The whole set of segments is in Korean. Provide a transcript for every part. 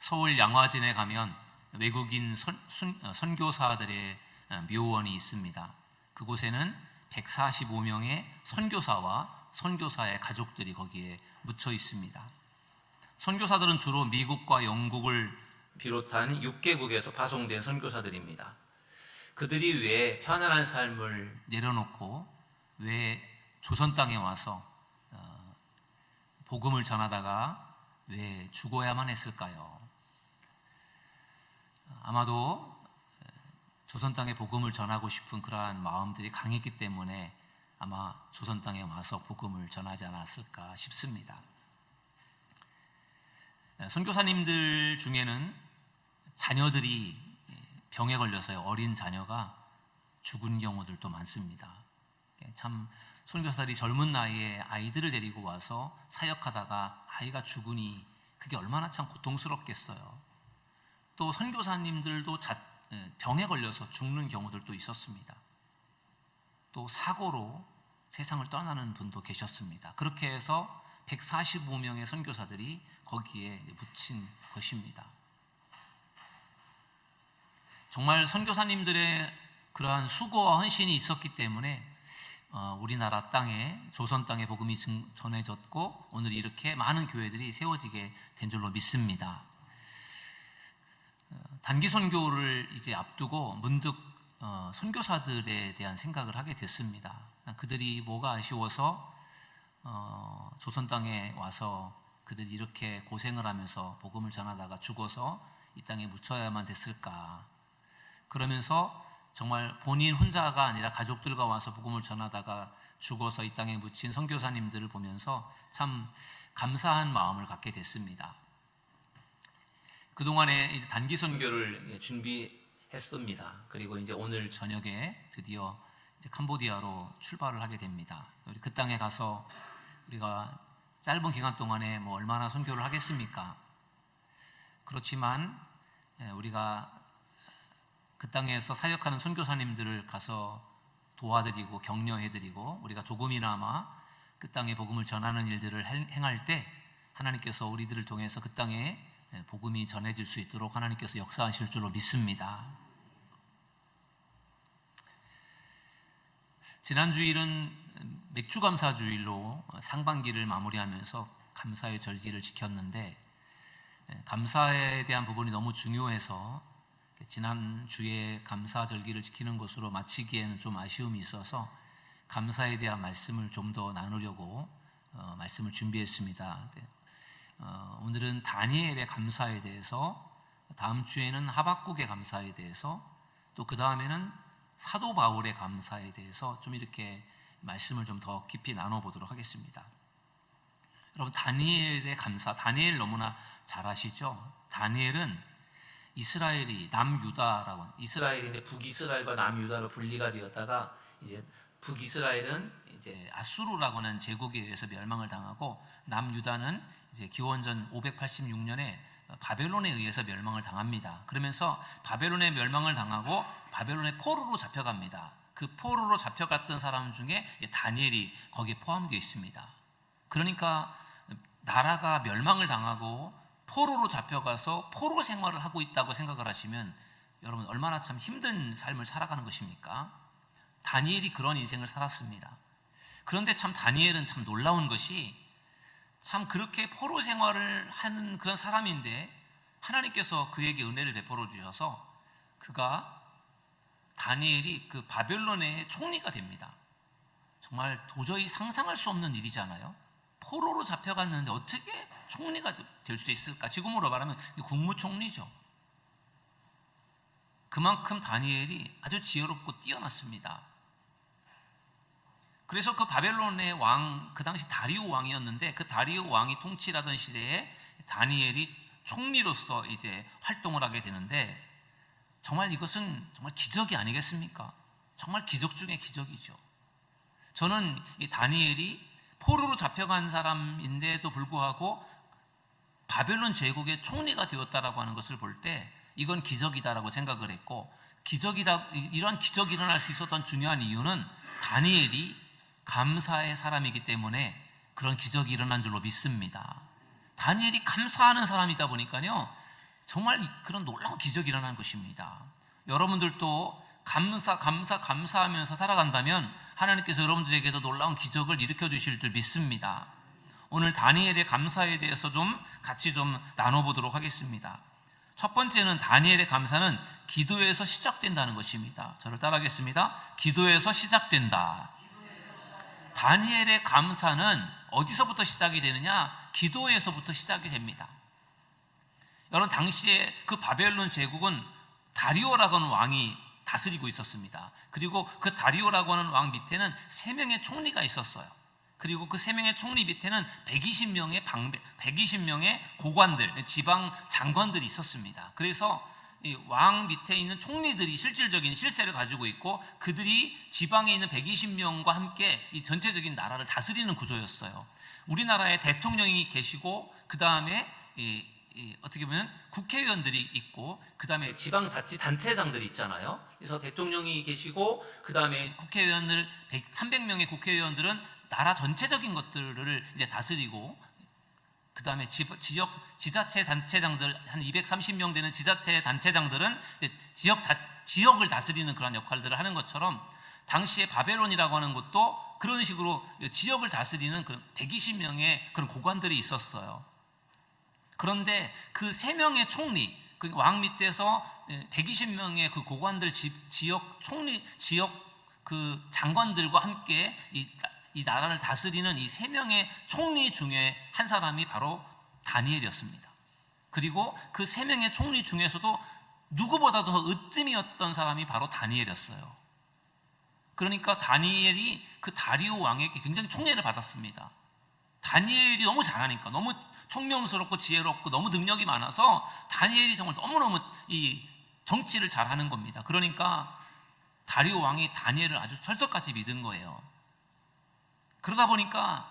서울 양화진에 가면 외국인 선교사들의 묘원이 있습니다. 그곳에는 145명의 선교사와 선교사의 가족들이 거기에 묻혀 있습니다. 선교사들은 주로 미국과 영국을 비롯한 6개국에서 파송된 선교사들입니다. 그들이 왜 편안한 삶을 내려놓고 왜 조선 땅에 와서 복음을 전하다가 왜 죽어야만 했을까요? 아마도 조선 땅에 복음을 전하고 싶은 그러한 마음들이 강했기 때문에 아마 조선 땅에 와서 복음을 전하지 않았을까 싶습니다. 선교사님들 중에는 자녀들이 병에 걸려서요, 어린 자녀가 죽은 경우들도 많습니다. 참 선교사들이 젊은 나이에 아이들을 데리고 와서 사역하다가 아이가 죽으니 그게 얼마나 참 고통스럽겠어요. 또 선교사님들도 병에 걸려서 죽는 경우들도 있었습니다. 또 사고로 세상을 떠나는 분도 계셨습니다. 그렇게 해서 145명의 선교사들이 거기에 묻힌 것입니다. 정말 선교사님들의 그러한 수고와 헌신이 있었기 때문에 우리나라 땅에, 조선 땅에 복음이 전해졌고 오늘 이렇게 많은 교회들이 세워지게 된 줄로 믿습니다. 단기 선교를 이제 앞두고 문득 선교사들에 대한 생각을 하게 됐습니다. 그들이 뭐가 아쉬워서 조선 땅에 와서 그들이 이렇게 고생을 하면서 복음을 전하다가 죽어서 이 땅에 묻혀야만 됐을까? 그러면서 정말 본인 혼자가 아니라 가족들과 와서 복음을 전하다가 죽어서 이 땅에 묻힌 선교사님들을 보면서 참 감사한 마음을 갖게 됐습니다. 그동안에 단기 선교를 준비했습니다. 그리고 이제 오늘 저녁에 드디어 이제 캄보디아로 출발을 하게 됩니다. 그 땅에 가서 우리가 짧은 기간 동안에 뭐 얼마나 선교를 하겠습니까? 그렇지만 우리가 그 땅에서 사역하는 선교사님들을 가서 도와드리고 격려해드리고 우리가 조금이나마 그 땅에 복음을 전하는 일들을 행할 때 하나님께서 우리들을 통해서 그 땅에 복음이 전해질 수 있도록 하나님께서 역사하실 줄로 믿습니다. 지난 주일은 맥주감사주일로 상반기를 마무리하면서 감사의 절기를 지켰는데 감사에 대한 부분이 너무 중요해서 지난 주에 감사 절기를 지키는 것으로 마치기에는 좀 아쉬움이 있어서 감사에 대한 말씀을 좀 더 나누려고 말씀을 준비했습니다. 오늘은 다니엘의 감사에 대해서, 다음 주에는 하박국의 감사에 대해서, 또 그 다음에는 사도 바울의 감사에 대해서 좀 이렇게 말씀을 좀 더 깊이 나눠보도록 하겠습니다. 여러분, 다니엘의 감사, 다니엘 너무나 잘 아시죠? 다니엘은 이스라엘이 남유다라고, 이스라엘이 북이스라엘과 남유다로 분리가 되었다가 이제 북이스라엘은 이제 아수르라고 하는 제국에 의해서 멸망을 당하고 남유다는 이제 기원전 586년에 바벨론에 의해서 멸망을 당합니다. 그러면서 바벨론에 멸망을 당하고 바벨론의 포로로 잡혀갑니다. 그 포로로 잡혀갔던 사람 중에 다니엘이 거기에 포함되어 있습니다. 그러니까 나라가 멸망을 당하고 포로로 잡혀가서 포로 생활을 하고 있다고 생각을 하시면 여러분 얼마나 참 힘든 삶을 살아가는 것입니까? 다니엘이 그런 인생을 살았습니다. 그런데 참 다니엘은 참 놀라운 것이 참 그렇게 포로 생활을 하는 그런 사람인데 하나님께서 그에게 은혜를 베풀어 주셔서 그가 다니엘이 그 바벨론의 총리가 됩니다. 정말 도저히 상상할 수 없는 일이잖아요. 포로로 잡혀갔는데 어떻게 총리가 될 수 있을까? 지금으로 말하면 국무총리죠. 그만큼 다니엘이 아주 지혜롭고 뛰어났습니다. 그래서 그 바벨론의 왕, 그 당시 다리오 왕이었는데 그 다리오 왕이 통치하던 시대에 다니엘이 총리로서 이제 활동을 하게 되는데 정말 이것은 정말 기적이 아니겠습니까? 정말 기적 중에 기적이죠. 저는 이 다니엘이 포로로 잡혀간 사람인데도 불구하고 바벨론 제국의 총리가 되었다라고 하는 것을 볼 때 이건 기적이다라고 생각을 했고, 이런 기적이 일어날 수 있었던 중요한 이유는 다니엘이 감사의 사람이기 때문에 그런 기적이 일어난 줄로 믿습니다. 다니엘이 감사하는 사람이다 보니까요, 정말 그런 놀라운 기적이 일어나는 것입니다. 여러분들도 감사하면서 살아간다면 하나님께서 여러분들에게도 놀라운 기적을 일으켜 주실 줄 믿습니다. 오늘 다니엘의 감사에 대해서 같이 나눠보도록 하겠습니다. 첫 번째는 다니엘의 감사는 기도에서 시작된다는 것입니다. 저를 따라하겠습니다. 기도에서 시작된다. 다니엘의 감사는 어디서부터 시작이 되느냐? 기도에서부터 시작이 됩니다. 여러분, 당시에 그 바벨론 제국은 다리오라고 하는 왕이 다스리고 있었습니다. 그리고 그 다리오라고 하는 왕 밑에는 3명의 총리가 있었어요. 그리고 그 3명의 총리 밑에는 120명의 고관들, 지방 장관들이 있었습니다. 그래서 이 왕 밑에 있는 총리들이 실질적인 실세를 가지고 있고, 그들이 지방에 있는 120명과 함께 이 전체적인 나라를 다스리는 구조였어요. 우리나라에 대통령이 계시고, 그 다음에 어떻게 보면 국회의원들이 있고, 그 다음에 지방자치단체장들이 있잖아요. 그래서 대통령이 계시고, 그 다음에 국회의원들 300명의 국회의원들은 나라 전체적인 것들을 이제 다스리고, 그 다음에 지자체 단체장들 한 230명 되는 지자체 단체장들은 지역을 다스리는 그런 역할들을 하는 것처럼, 당시에 바벨론이라고 하는 것도 그런 식으로 지역을 다스리는 그런 120명의 그런 고관들이 있었어요. 그런데 그 3명의 총리, 그 왕 밑에서 120명의 그 고관들, 지역 그 장관들과 함께 이 나라를 다스리는 이 3명의 총리 중에 한 사람이 바로 다니엘이었습니다. 그리고 그 3명의 총리 중에서도 누구보다도 더 으뜸이었던 사람이 바로 다니엘이었어요. 그러니까 다니엘이 그 다리오 왕에게 굉장히 총애를 받았습니다. 다니엘이 너무 잘하니까, 너무 총명스럽고 지혜롭고 너무 능력이 많아서 다니엘이 정말 너무너무 이 정치를 잘하는 겁니다. 그러니까 다리오 왕이 다니엘을 아주 철석같이 믿은 거예요. 그러다 보니까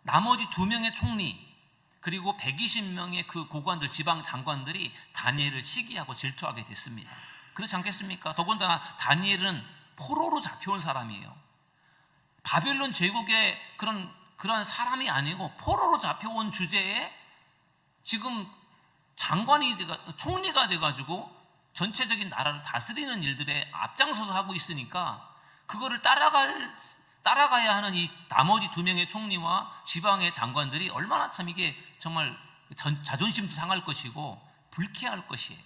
나머지 2명의 총리, 그리고 120명의 그 고관들, 지방 장관들이 다니엘을 시기하고 질투하게 됐습니다. 그렇지 않겠습니까? 더군다나 다니엘은 포로로 잡혀온 사람이에요. 바벨론 제국의 그런 사람이 아니고 포로로 잡혀온 주제에 지금 총리가 돼가지고 전체적인 나라를 다스리는 일들에 앞장서서 하고 있으니까, 그거를 따라가야 하는 이 나머지 2명의 총리와 지방의 장관들이 얼마나 참 이게 정말 자존심도 상할 것이고 불쾌할 것이에요.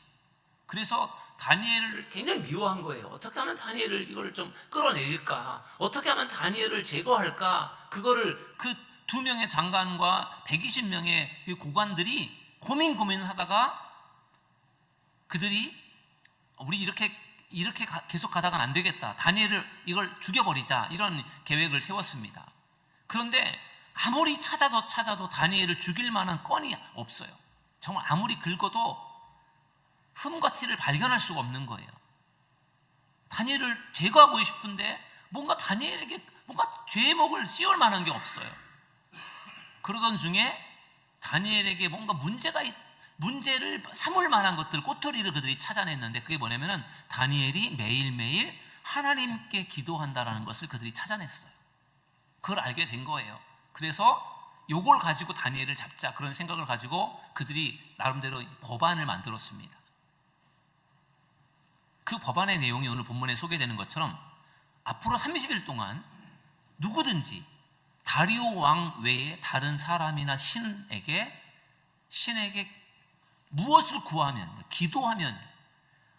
그래서 다니엘을 굉장히 미워한 거예요. 어떻게 하면 다니엘을 이걸 좀 끌어내릴까? 어떻게 하면 다니엘을 제거할까? 그거를 그 2명의 장관과 120명의 그 고관들이 고민을 하다가, 그들이 우리 이렇게 계속 가다가는 안 되겠다, 다니엘을 이걸 죽여버리자, 이런 계획을 세웠습니다. 그런데 아무리 찾아도 다니엘을 죽일 만한 건이 없어요. 정말 아무리 긁어도 흠과 티를 발견할 수가 없는 거예요. 다니엘을 제거하고 싶은데 뭔가 다니엘에게 뭔가 죄목을 씌울 만한 게 없어요. 그러던 중에 다니엘에게 뭔가 문제를 삼을 만한 것들, 꼬투리를 그들이 찾아냈는데, 그게 뭐냐면은 다니엘이 매일매일 하나님께 기도한다라는 것을 그들이 찾아냈어요. 그걸 알게 된 거예요. 그래서 요걸 가지고 다니엘을 잡자, 그런 생각을 가지고 그들이 나름대로 법안을 만들었습니다. 그 법안의 내용이 오늘 본문에 소개되는 것처럼 앞으로 30일 동안 누구든지 다리오 왕 외에 다른 사람이나 신에게 무엇을 구하면, 기도하면,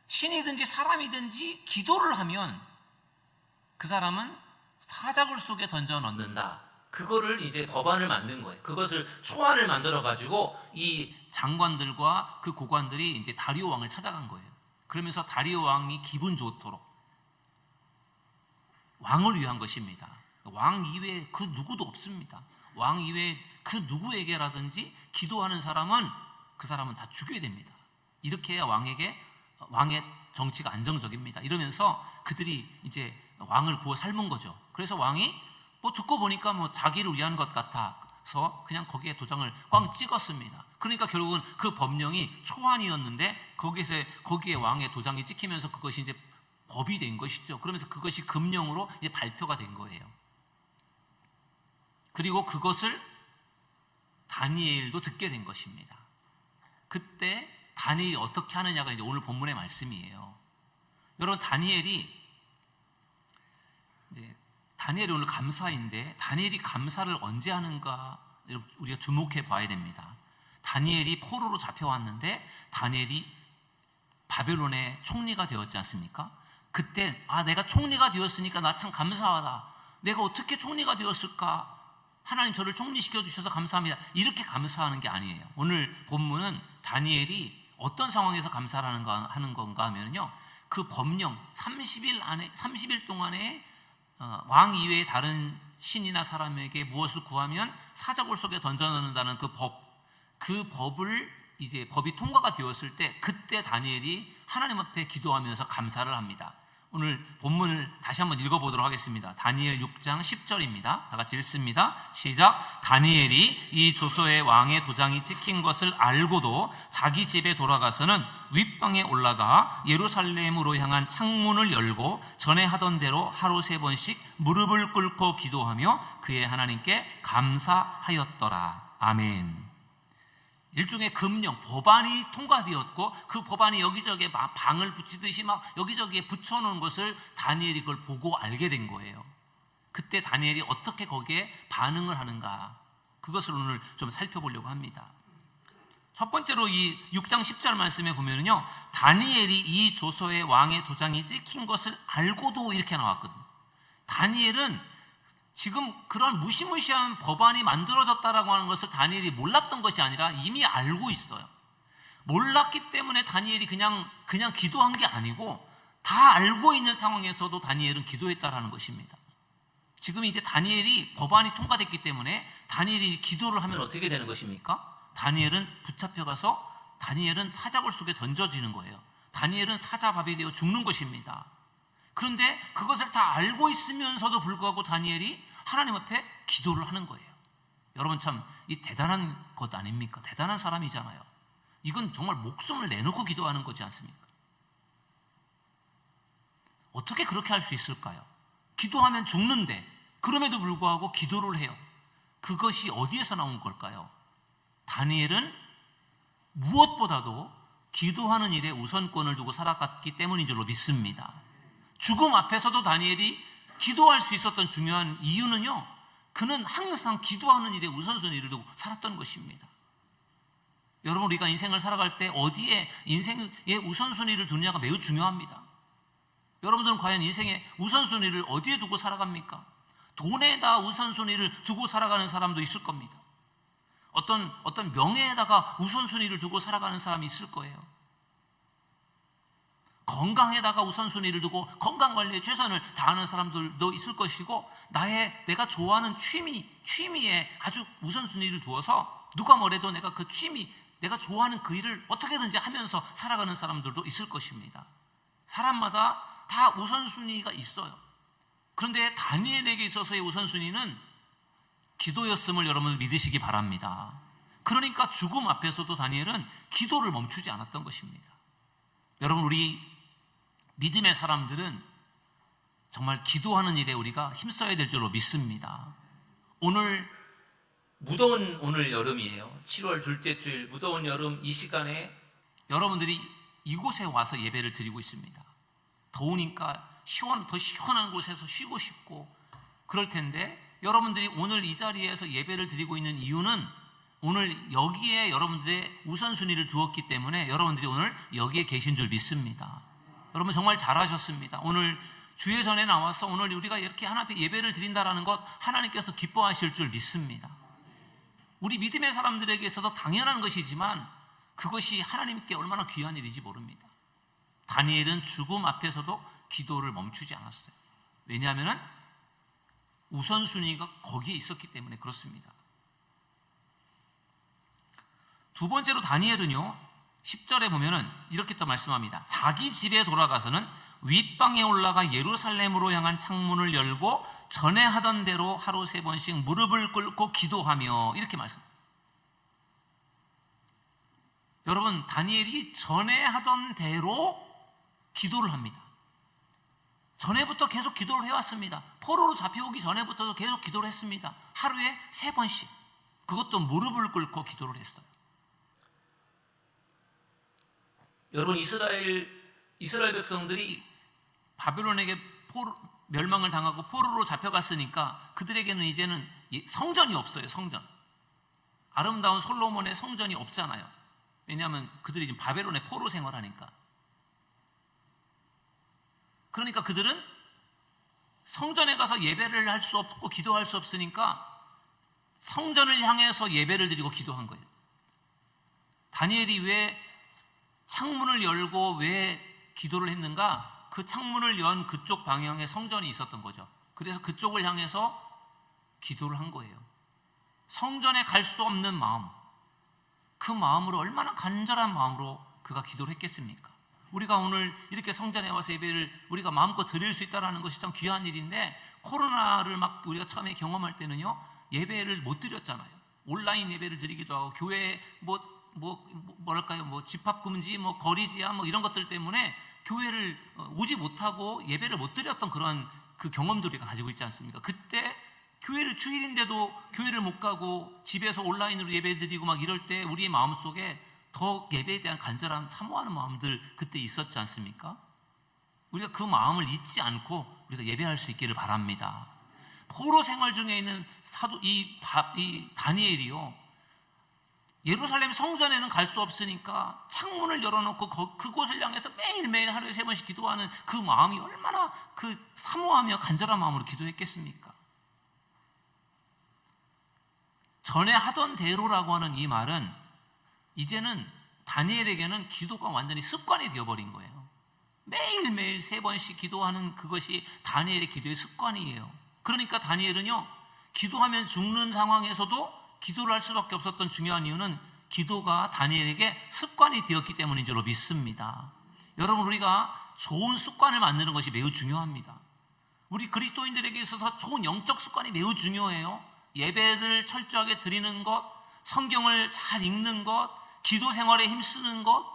신이든지 사람이든지 기도를 하면 그 사람은 사자굴 속에 던져 넣는다. 그거를 이제 법안을 만든 거예요. 그것을 초안을 만들어 가지고 이 장관들과 그 고관들이 이제 다리오 왕을 찾아간 거예요. 그러면서 다리오 왕이 기분 좋도록, 왕을 위한 것입니다. 왕 이외에 그 누구도 없습니다. 왕 이외에 그 누구에게라든지 기도하는 사람은 그 사람은 다 죽여야 됩니다. 이렇게 해야 왕의 정치가 안정적입니다. 이러면서 그들이 이제 왕을 구워 삶은 거죠. 그래서 왕이 듣고 보니까 자기를 위한 것 같아서 그냥 거기에 도장을 꽝 찍었습니다. 그러니까 결국은 그 법령이 초안이었는데 거기에 왕의 도장이 찍히면서 그것이 이제 법이 된 것이죠. 그러면서 그것이 금령으로 이제 발표가 된 거예요. 그리고 그것을 다니엘도 듣게 된 것입니다. 그때 다니엘이 어떻게 하느냐가 이제 오늘 본문의 말씀이에요. 여러분, 다니엘이 오늘 감사인데, 다니엘이 감사를 언제 하는가 우리가 주목해 봐야 됩니다. 다니엘이 포로로 잡혀왔는데 다니엘이 바벨론의 총리가 되었지 않습니까? 그때 내가 총리가 되었으니까 나 참 감사하다. 내가 어떻게 총리가 되었을까? 하나님 저를 총리시켜 주셔서 감사합니다. 이렇게 감사하는 게 아니에요. 오늘 본문은 다니엘이 어떤 상황에서 감사를 하는 건가 하면요, 그 법령 30일 동안에 왕 이외의 다른 신이나 사람에게 무엇을 구하면 사자굴 속에 던져넣는다는 그 법을 이제 법이 통과가 되었을 때, 그때 다니엘이 하나님 앞에 기도하면서 감사를 합니다. 오늘 본문을 다시 한번 읽어보도록 하겠습니다. 다니엘 6장 10절입니다. 다 같이 읽습니다. 시작. 다니엘이 이 조서의 왕의 도장이 찍힌 것을 알고도 자기 집에 돌아가서는 윗방에 올라가 예루살렘으로 향한 창문을 열고 전에 하던 대로 하루 3번씩 무릎을 꿇고 기도하며 그의 하나님께 감사하였더라. 아멘. 일종의 금령, 법안이 통과되었고, 그 법안이 여기저기에 방을 붙이듯이 막 여기저기에 붙여놓은 것을 다니엘이 그걸 보고 알게 된 거예요. 그때 다니엘이 어떻게 거기에 반응을 하는가, 그것을 오늘 좀 살펴보려고 합니다. 첫 번째로 이 6장 10절 말씀에 보면요, 다니엘이 이 조서의 왕의 도장이 찍힌 것을 알고도 이렇게 나왔거든요. 다니엘은 지금 그런 무시무시한 법안이 만들어졌다라고 하는 것을 다니엘이 몰랐던 것이 아니라 이미 알고 있어요. 몰랐기 때문에 다니엘이 그냥 기도한 게 아니고, 다 알고 있는 상황에서도 다니엘은 기도했다라는 것입니다. 지금 이제 다니엘이 법안이 통과됐기 때문에 다니엘이 기도를 하면 어떻게 되는 것입니까? 다니엘은 붙잡혀가서 다니엘은 사자굴 속에 던져지는 거예요. 다니엘은 사자밥이 되어 죽는 것입니다. 그런데 그것을 다 알고 있으면서도 불구하고 다니엘이 하나님 앞에 기도를 하는 거예요. 여러분, 참 이 대단한 것 아닙니까? 대단한 사람이잖아요. 이건 정말 목숨을 내놓고 기도하는 거지 않습니까? 어떻게 그렇게 할 수 있을까요? 기도하면 죽는데 그럼에도 불구하고 기도를 해요. 그것이 어디에서 나온 걸까요? 다니엘은 무엇보다도 기도하는 일에 우선권을 두고 살아갔기 때문인 줄로 믿습니다. 죽음 앞에서도 다니엘이 기도할 수 있었던 중요한 이유는요, 그는 항상 기도하는 일에 우선순위를 두고 살았던 것입니다. 여러분, 우리가 인생을 살아갈 때 어디에 인생의 우선순위를 두느냐가 매우 중요합니다. 여러분들은 과연 인생의 우선순위를 어디에 두고 살아갑니까? 돈에다 우선순위를 두고 살아가는 사람도 있을 겁니다. 어떤 명예에다가 우선순위를 두고 살아가는 사람이 있을 거예요. 건강에다가 우선순위를 두고 건강관리에 최선을 다하는 사람들도 있을 것이고, 내가 좋아하는 취미에 아주 우선순위를 두어서 누가 뭐래도 내가 그 내가 좋아하는 그 일을 어떻게든지 하면서 살아가는 사람들도 있을 것입니다. 사람마다 다 우선순위가 있어요. 그런데 다니엘에게 있어서의 우선순위는 기도였음을 여러분 믿으시기 바랍니다. 그러니까 죽음 앞에서도 다니엘은 기도를 멈추지 않았던 것입니다. 여러분, 우리 믿음의 사람들은 정말 기도하는 일에 우리가 힘써야 될 줄로 믿습니다. 무더운 오늘 여름이에요. 7월 둘째 주일 무더운 여름, 이 시간에 여러분들이 이곳에 와서 예배를 드리고 있습니다. 더우니까 더 시원한 곳에서 쉬고 싶고 그럴 텐데, 여러분들이 오늘 이 자리에서 예배를 드리고 있는 이유는 오늘 여기에 여러분들의 우선순위를 두었기 때문에 여러분들이 오늘 여기에 계신 줄 믿습니다. 여러분 정말 잘하셨습니다. 오늘 주의 전에 나와서 오늘 우리가 이렇게 하나님 앞에 예배를 드린다라는 것, 하나님께서 기뻐하실 줄 믿습니다. 우리 믿음의 사람들에게 있어서 당연한 것이지만 그것이 하나님께 얼마나 귀한 일인지 모릅니다. 다니엘은 죽음 앞에서도 기도를 멈추지 않았어요. 왜냐하면 우선순위가 거기에 있었기 때문에 그렇습니다. 두 번째로 다니엘은요, 10절에 보면은 이렇게 또 말씀합니다. 자기 집에 돌아가서는 윗방에 올라가 예루살렘으로 향한 창문을 열고 전에 하던 대로 하루 3번씩 무릎을 꿇고 기도하며, 이렇게 말씀합니다. 여러분, 다니엘이 전에 하던 대로 기도를 합니다. 전에부터 계속 기도를 해왔습니다. 포로로 잡혀오기 전에부터도 계속 기도를 했습니다. 하루에 3번씩. 그것도 무릎을 꿇고 기도를 했어요. 여러분, 이스라엘 백성들이 바벨론에게 멸망을 당하고 포로로 잡혀갔으니까 그들에게는 이제는 성전이 없어요. 성전. 아름다운 솔로몬의 성전이 없잖아요. 왜냐하면 그들이 지금 바벨론의 포로 생활하니까. 그러니까 그들은 성전에 가서 예배를 할 수 없고 기도할 수 없으니까 성전을 향해서 예배를 드리고 기도한 거예요. 다니엘이 왜 창문을 열고 왜 기도를 했는가? 그 창문을 연 그쪽 방향에 성전이 있었던 거죠. 그래서 그쪽을 향해서 기도를 한 거예요. 성전에 갈 수 없는 마음, 그 마음으로, 얼마나 간절한 마음으로 그가 기도를 했겠습니까? 우리가 오늘 이렇게 성전에 와서 예배를 우리가 마음껏 드릴 수 있다는 것이 참 귀한 일인데, 코로나를 막 우리가 처음에 경험할 때는요, 예배를 못 드렸잖아요. 온라인 예배를 드리기도 하고, 교회에 뭐랄까요, 집합금지, 거리 제한, 이런 것들 때문에 교회를 오지 못하고 예배를 못 드렸던 그런 그 경험들을 우리가 가지고 있지 않습니까? 그때 교회를 주일인데도 교회를 못 가고 집에서 온라인으로 예배 드리고 막 이럴 때 우리의 마음속에 더 예배에 대한 간절한 사모하는 마음들 그때 있었지 않습니까? 우리가 그 마음을 잊지 않고 우리가 예배할 수 있기를 바랍니다. 포로 생활 중에 있는 이 다니엘이요, 예루살렘 성전에는 갈 수 없으니까 창문을 열어놓고 그곳을 향해서 매일매일 하루에 3번씩 기도하는 그 마음이 얼마나 그 사모하며 간절한 마음으로 기도했겠습니까? 전에 하던 대로라고 하는 이 말은 이제는 다니엘에게는 기도가 완전히 습관이 되어버린 거예요. 매일매일 3번씩 기도하는 그것이 다니엘의 기도의 습관이에요. 그러니까 다니엘은요, 기도하면 죽는 상황에서도 기도를 할 수밖에 없었던 중요한 이유는 기도가 다니엘에게 습관이 되었기 때문인 줄로 믿습니다. 여러분, 우리가 좋은 습관을 만드는 것이 매우 중요합니다. 우리 그리스도인들에게 있어서 좋은 영적 습관이 매우 중요해요. 예배를 철저하게 드리는 것, 성경을 잘 읽는 것, 기도 생활에 힘쓰는 것,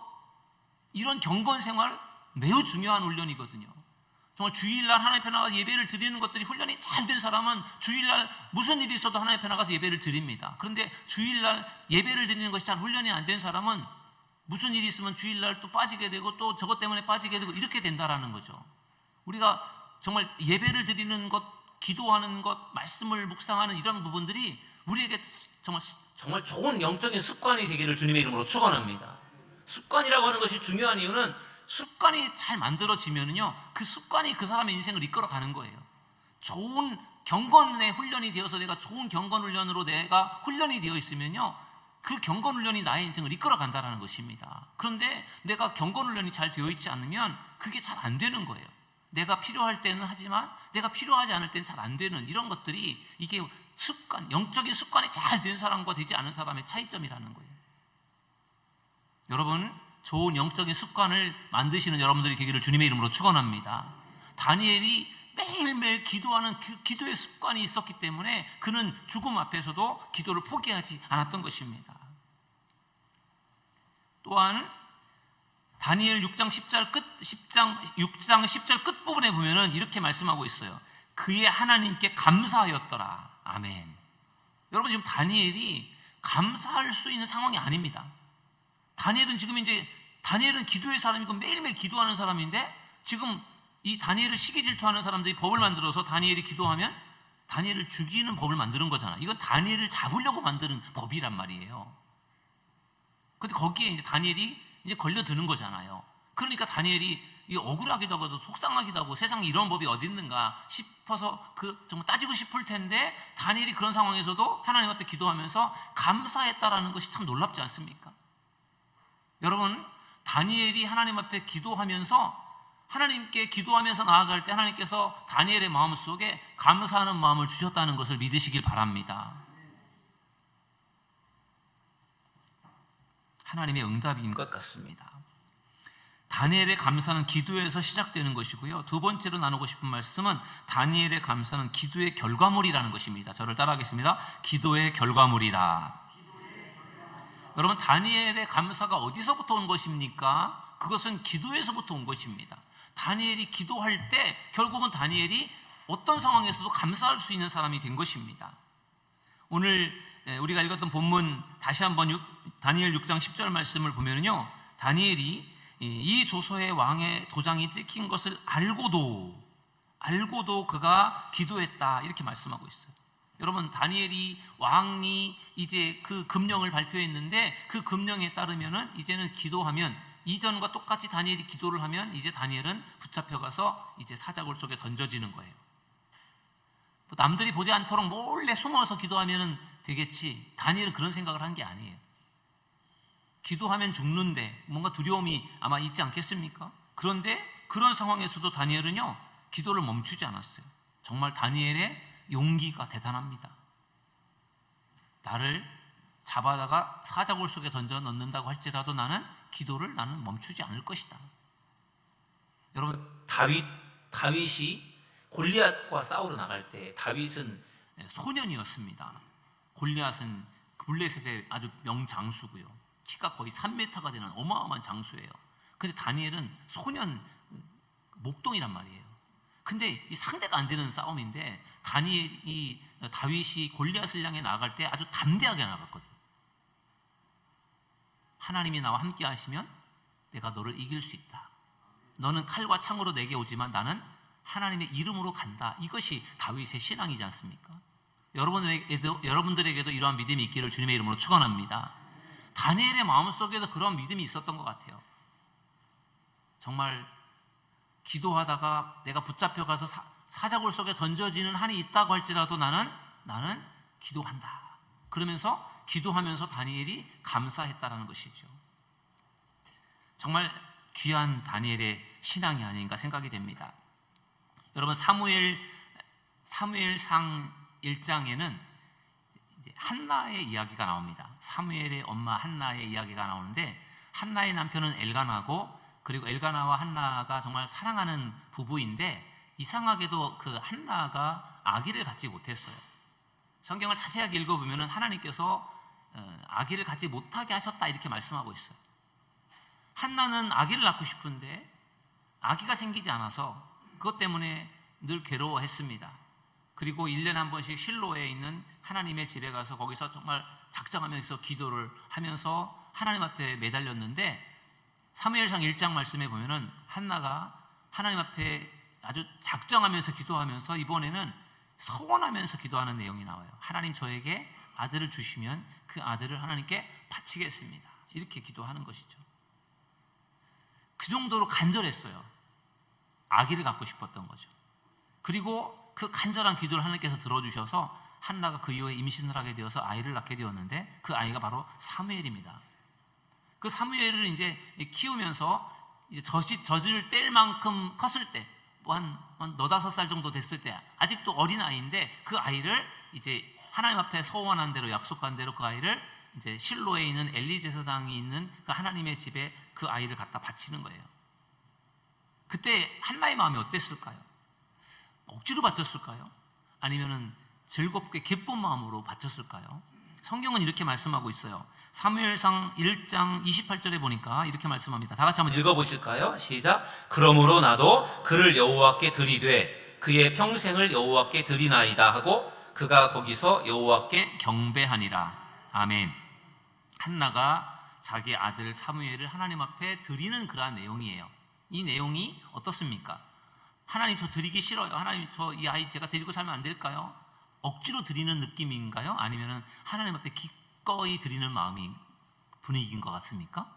이런 경건 생활 매우 중요한 훈련이거든요. 정말 주일날 하나님 앞에 나가서 예배를 드리는 것들이 훈련이 잘 된 사람은 주일날 무슨 일이 있어도 하나님 앞에 나가서 예배를 드립니다. 그런데 주일날 예배를 드리는 것이 잘 훈련이 안 된 사람은 무슨 일이 있으면 주일날 또 빠지게 되고 또 저것 때문에 빠지게 되고 이렇게 된다라는 거죠. 우리가 정말 예배를 드리는 것, 기도하는 것, 말씀을 묵상하는 이런 부분들이 우리에게 정말 좋은 영적인 습관이 되기를 주님의 이름으로 축원합니다. 습관이라고 하는 것이 중요한 이유는 습관이 잘 만들어지면요, 그 습관이 그 사람의 인생을 이끌어가는 거예요. 좋은 경건의 훈련이 되어서 내가 좋은 경건 훈련으로 내가 훈련이 되어 있으면요, 그 경건 훈련이 나의 인생을 이끌어간다는 것입니다. 그런데 내가 경건 훈련이 잘 되어 있지 않으면 그게 잘 안 되는 거예요. 내가 필요할 때는 하지만 내가 필요하지 않을 때는 잘 안 되는 이런 것들이, 이게 습관, 영적인 습관이 잘 된 사람과 되지 않은 사람의 차이점이라는 거예요. 여러분, 좋은 영적인 습관을 만드시는 여러분들이 되기를 주님의 이름으로 축원합니다. 다니엘이 매일매일 기도하는 그 기도의 습관이 있었기 때문에 그는 죽음 앞에서도 기도를 포기하지 않았던 것입니다. 또한 다니엘 6장 10절 끝부분에 보면은 이렇게 말씀하고 있어요. 그의 하나님께 감사하였더라. 아멘. 여러분, 지금 다니엘이 감사할 수 있는 상황이 아닙니다. 다니엘은 기도의 사람이고 매일매일 기도하는 사람인데, 지금 이 다니엘을 시기 질투하는 사람들이 법을 만들어서 다니엘이 기도하면 다니엘을 죽이는 법을 만드는 거잖아. 이건 다니엘을 잡으려고 만드는 법이란 말이에요. 근데 거기에 이제 다니엘이 이제 걸려드는 거잖아요. 그러니까 다니엘이 억울하기도 하고 속상하기도 하고 세상에 이런 법이 어디 있는가 싶어서 정말 따지고 싶을 텐데, 다니엘이 그런 상황에서도 하나님 앞에 기도하면서 감사했다라는 것이 참 놀랍지 않습니까? 여러분, 다니엘이 하나님 앞에 기도하면서, 하나님께 기도하면서 나아갈 때 하나님께서 다니엘의 마음속에 감사하는 마음을 주셨다는 것을 믿으시길 바랍니다. 하나님의 응답인 것 같습니다. 다니엘의 감사는 기도에서 시작되는 것이고요, 두 번째로 나누고 싶은 말씀은 다니엘의 감사는 기도의 결과물이라는 것입니다. 저를 따라하겠습니다. 기도의 결과물이다. 여러분, 다니엘의 감사가 어디서부터 온 것입니까? 그것은 기도에서부터 온 것입니다. 다니엘이 기도할 때 결국은 다니엘이 어떤 상황에서도 감사할 수 있는 사람이 된 것입니다. 오늘 우리가 읽었던 본문 다시 한번 다니엘 6장 10절 말씀을 보면요, 다니엘이 이 조서의 왕의 도장이 찍힌 것을 알고도 그가 기도했다 이렇게 말씀하고 있어요. 여러분, 다니엘이 왕이 이제 그 금령을 발표했는데 그 금령에 따르면은 이제는 기도하면, 이전과 똑같이 다니엘이 기도를 하면 이제 다니엘은 붙잡혀가서 이제 사자굴 속에 던져지는 거예요. 남들이 보지 않도록 몰래 숨어서 기도하면 되겠지, 다니엘은 그런 생각을 한 게 아니에요. 기도하면 죽는데 뭔가 두려움이 아마 있지 않겠습니까? 그런데 그런 상황에서도 다니엘은요, 기도를 멈추지 않았어요. 정말 다니엘의 용기가 대단합니다. 나를 잡아다가 사자굴 속에 던져 넣는다고 할지라도 기도를 나는 멈추지 않을 것이다. 여러분, 다윗이 골리앗과 싸우러 나갈 때 다윗은 소년이었습니다. 골리앗은 블레셋의 아주 명장수고요, 키가 거의 3m가 되는 어마어마한 장수예요. 근데 다니엘은 소년 목동이란 말이에요. 근데 이 상대가 안 되는 싸움인데 다윗이 골리앗을 향해 나갈 때 아주 담대하게 나갔거든요. 하나님이 나와 함께 하시면 내가 너를 이길 수 있다. 너는 칼과 창으로 내게 오지만 나는 하나님의 이름으로 간다. 이것이 다윗의 신앙이지 않습니까? 여러분들에게도 이러한 믿음이 있기를 주님의 이름으로 축원합니다. 다니엘의 마음속에도 그런 믿음이 있었던 것 같아요. 정말 기도하다가 내가 붙잡혀가서 사자굴 속에 던져지는 한이 있다고 할지라도 나는 기도한다. 그러면서 기도하면서 다니엘이 감사했다라는 것이죠. 정말 귀한 다니엘의 신앙이 아닌가 생각이 됩니다. 여러분, 사무엘상 1장에는 한나의 이야기가 나옵니다. 사무엘의 엄마 한나의 이야기가 나오는데, 한나의 남편은 엘가나고, 그리고 엘가나와 한나가 정말 사랑하는 부부인데, 이상하게도 그 한나가 아기를 갖지 못했어요. 성경을 자세하게 읽어보면 하나님께서 아기를 갖지 못하게 하셨다 이렇게 말씀하고 있어요. 한나는 아기를 낳고 싶은데 아기가 생기지 않아서 그것 때문에 늘 괴로워했습니다. 그리고 1년에 한 번씩 실로에 있는 하나님의 집에 가서 거기서 정말 작정하면서 기도를 하면서 하나님 앞에 매달렸는데, 사무엘상 1장 말씀에 보면은 한나가 하나님 앞에 아주 작정하면서 기도하면서 이번에는 서원하면서 기도하는 내용이 나와요. 하나님, 저에게 아들을 주시면 그 아들을 하나님께 바치겠습니다. 이렇게 기도하는 것이죠. 그 정도로 간절했어요. 아기를 갖고 싶었던 거죠. 그리고 그 간절한 기도를 하나님께서 들어주셔서 한나가 그 이후에 임신을 하게 되어서 아이를 낳게 되었는데, 그 아이가 바로 사무엘입니다. 그 사무엘을 이제 키우면서 이제 젖을 뗄 만큼 컸을 때, 한 4-5살 정도 됐을 때, 아직도 어린 아이인데 그 아이를 이제 하나님 앞에 서원한 대로, 약속한 대로 그 아이를 이제 실로에 있는 엘리 제사장이 있는 그 하나님의 집에 그 아이를 갖다 바치는 거예요. 그때 한나의 마음이 어땠을까요? 억지로 바쳤을까요? 아니면은 즐겁게 기쁜 마음으로 바쳤을까요? 성경은 이렇게 말씀하고 있어요. 사무엘상 1장 28절에 보니까 이렇게 말씀합니다. 다 같이 한번 읽어보실까요? 시작. 그러므로 나도 그를 여호와께 드리되 그의 평생을 여호와께 드리나이다 하고 그가 거기서 여호와께 경배하니라. 아멘. 한나가 자기 아들 사무엘을 하나님 앞에 드리는 그러한 내용이에요. 이 내용이 어떻습니까? 하나님, 저 드리기 싫어요. 하나님, 저 이 아이 제가 데리고 살면 안 될까요? 억지로 드리는 느낌인가요? 아니면은 하나님 앞에 기꺼이 드리는 마음이 분위기인 것 같습니까?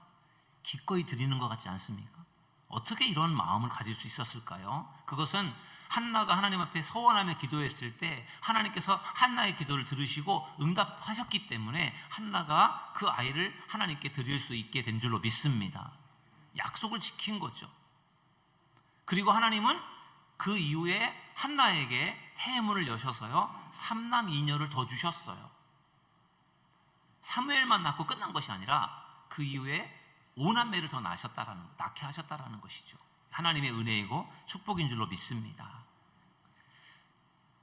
기꺼이 드리는 것 같지 않습니까? 어떻게 이런 마음을 가질 수 있었을까요? 그것은 한나가 하나님 앞에 서원하며 기도했을 때 하나님께서 한나의 기도를 들으시고 응답하셨기 때문에 한나가 그 아이를 하나님께 드릴 수 있게 된 줄로 믿습니다. 약속을 지킨 거죠. 그리고 하나님은 그 이후에 한나에게 태문을 여셔서요 3남 2녀를 더 주셨어요. 사무엘만 낳고 끝난 것이 아니라 그 이후에 5남매를 더 낳게 하셨다라는 것이죠. 하나님의 은혜이고 축복인 줄로 믿습니다.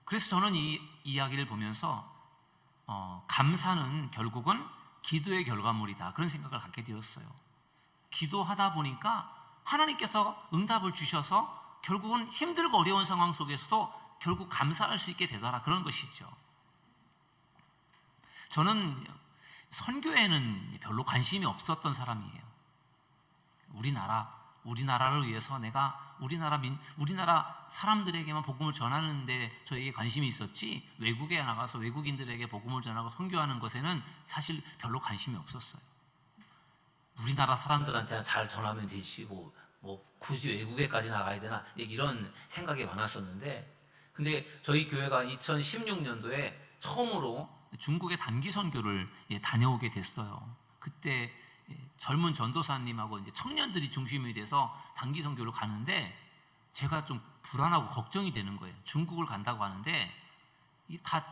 그래서 저는 이 이야기를 보면서 감사는 결국은 기도의 결과물이다, 그런 생각을 갖게 되었어요. 기도하다 보니까 하나님께서 응답을 주셔서 결국은 힘들고 어려운 상황 속에서도 결국 감사할 수 있게 되더라, 그런 것이죠. 저는 선교에는 별로 관심이 없었던 사람이에요. 우리나라를 위해서 내가 우리나라 사람들에게만 복음을 전하는데 저에게 관심이 있었지, 외국에 나가서 외국인들에게 복음을 전하고 선교하는 것에는 사실 별로 관심이 없었어요. 우리나라 사람들한테는 잘 전하면 되지, 뭐 굳이 외국에까지 나가야 되나, 이런 생각이 많았었는데, 근데 저희 교회가 2016년도에 처음으로 중국의 단기 선교를 다녀오게 됐어요. 그때 젊은 전도사님하고 이제 청년들이 중심이 돼서 단기 선교를 가는데, 제가 좀 불안하고 걱정이 되는 거예요. 중국을 간다고 하는데 이 다